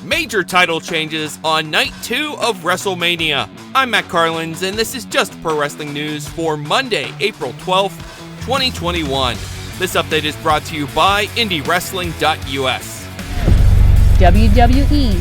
Major title changes on Night 2 of WrestleMania. I'm Matt Carlins, and this is Just Pro Wrestling News for Monday, April 12th, 2021. This update is brought to you by IndieWrestling.us. WWE.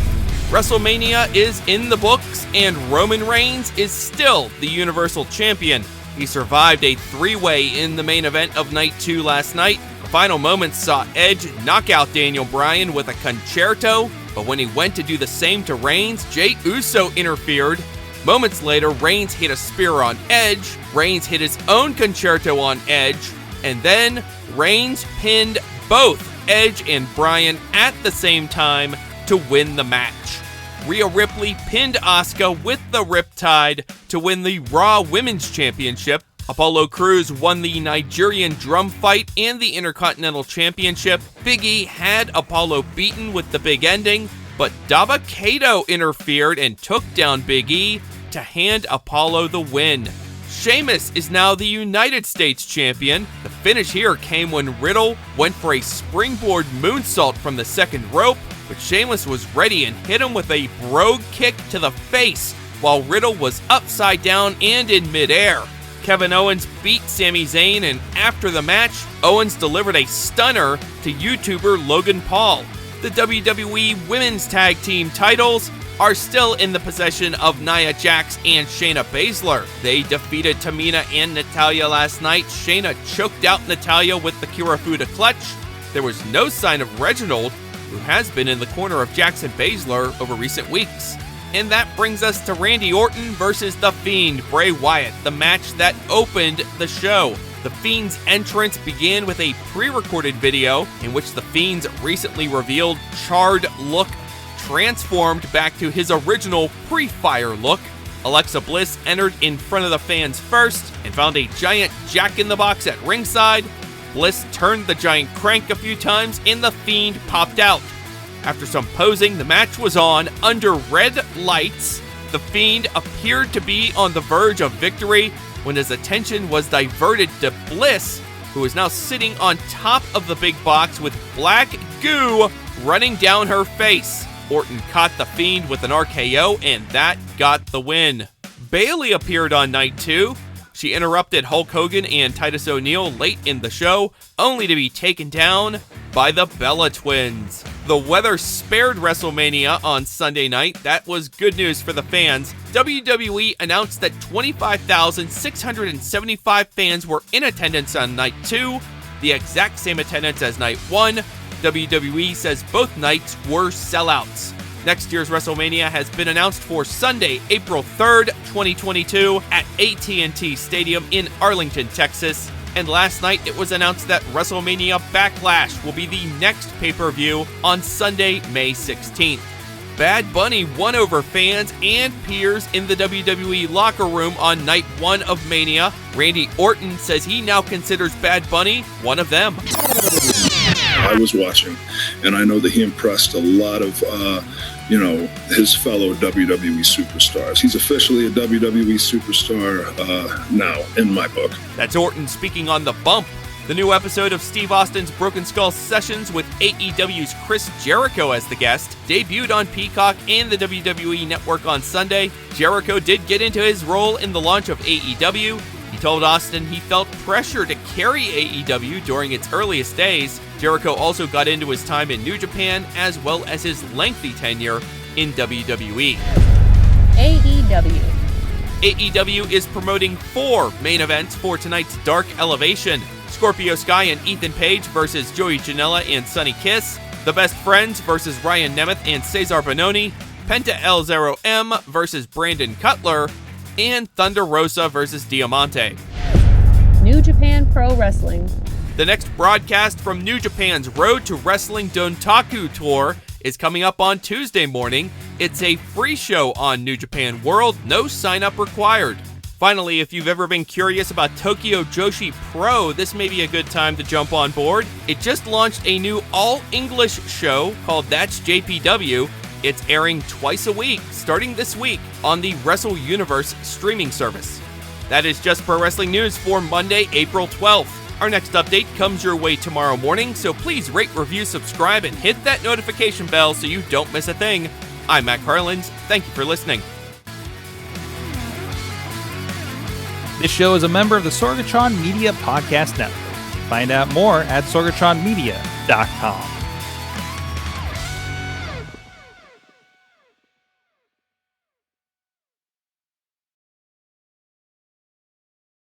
WrestleMania is in the books, and Roman Reigns is still the Universal Champion. He survived a three-way in the main event of Night 2 last night. The final moments saw Edge knock out Daniel Bryan with a conchairto, but when he went to do the same to Reigns, Jey Uso interfered. Moments later, Reigns hit a spear on Edge, Reigns hit his own conchairto on Edge, and then Reigns pinned both Edge and Bryan at the same time to win the match. Rhea Ripley pinned Asuka with the Riptide to win the Raw Women's Championship. Apollo Crews won the Nigerian Drum Fight and the Intercontinental Championship. Big E had Apollo beaten with the big ending, but Dabba-Kato interfered and took down Big E to hand Apollo the win. Sheamus is now the United States Champion. The finish here came when Riddle went for a springboard moonsault from the second rope, but Sheamus was ready and hit him with a brogue kick to the face while Riddle was upside down and in midair. Kevin Owens beat Sami Zayn, and after the match, Owens delivered a stunner to YouTuber Logan Paul. The WWE Women's Tag Team titles are still in the possession of Nia Jax and Shayna Baszler. They defeated Tamina and Natalya last night. Shayna choked out Natalya with the Kirifuda clutch. There was no sign of Reginald, who has been in the corner of Jax and Baszler over recent weeks. And that brings us to Randy Orton versus The Fiend, Bray Wyatt, the match that opened the show. The Fiend's entrance began with a pre-recorded video in which The Fiend's recently revealed charred look transformed back to his original pre-fire look. Alexa Bliss entered in front of the fans first and found a giant jack-in-the-box at ringside. Bliss turned the giant crank a few times and The Fiend popped out. After some posing, the match was on under red lights. The Fiend appeared to be on the verge of victory when his attention was diverted to Bliss, who is now sitting on top of the big box with black goo running down her face. Orton caught The Fiend with an RKO, and that got the win. Bayley appeared on Night 2. She interrupted Hulk Hogan and Titus O'Neil late in the show, only to be taken down by the Bella Twins. The weather spared WrestleMania on Sunday night. That was good news for the fans. WWE announced that 25,675 fans were in attendance on Night 2, the exact same attendance as Night 1. WWE says both nights were sellouts. Next year's WrestleMania has been announced for Sunday, April 3rd, 2022 at AT&T Stadium in Arlington, Texas. And last night it was announced that WrestleMania Backlash will be the next pay-per-view on Sunday, May 16th. Bad Bunny won over fans and peers in the WWE locker room on Night 1 of Mania. Randy Orton says he now considers Bad Bunny one of them. I was watching, and I know that he impressed a lot of, his fellow WWE superstars. He's officially a WWE superstar now, in my book. That's Orton speaking on The Bump. The new episode of Steve Austin's Broken Skull Sessions with AEW's Chris Jericho as the guest debuted on Peacock and the WWE Network on Sunday. Jericho did get into his role in the launch of AEW. He told Austin he felt pressure to carry AEW during its earliest days. Jericho also got into his time in New Japan as well as his lengthy tenure in WWE. AEW is promoting 4 main events for tonight's Dark Elevation. Scorpio Sky and Ethan Page versus Joey Janela and Sonny Kiss. The Best Friends versus Ryan Nemeth and Cesar Bononi. Penta El Zero M versus Brandon Cutler. And Thunder Rosa versus Diamante. New Japan Pro Wrestling. The next broadcast from New Japan's Road to Wrestling Dontaku Tour is coming up on Tuesday morning. It's a free show on New Japan World, no sign-up required. Finally, if you've ever been curious about Tokyo Joshi Pro, this may be a good time to jump on board. It just launched a new all-English show called That's JPW. It's airing twice a week, starting this week, on the Wrestle Universe streaming service. That is Just Pro Wrestling News for Monday, April 12th. Our next update comes your way tomorrow morning, so please rate, review, subscribe, and hit that notification bell so you don't miss a thing. I'm Matt Carlins. Thank you for listening. This show is a member of the Sorgatron Media Podcast Network. Find out more at sorgatronmedia.com.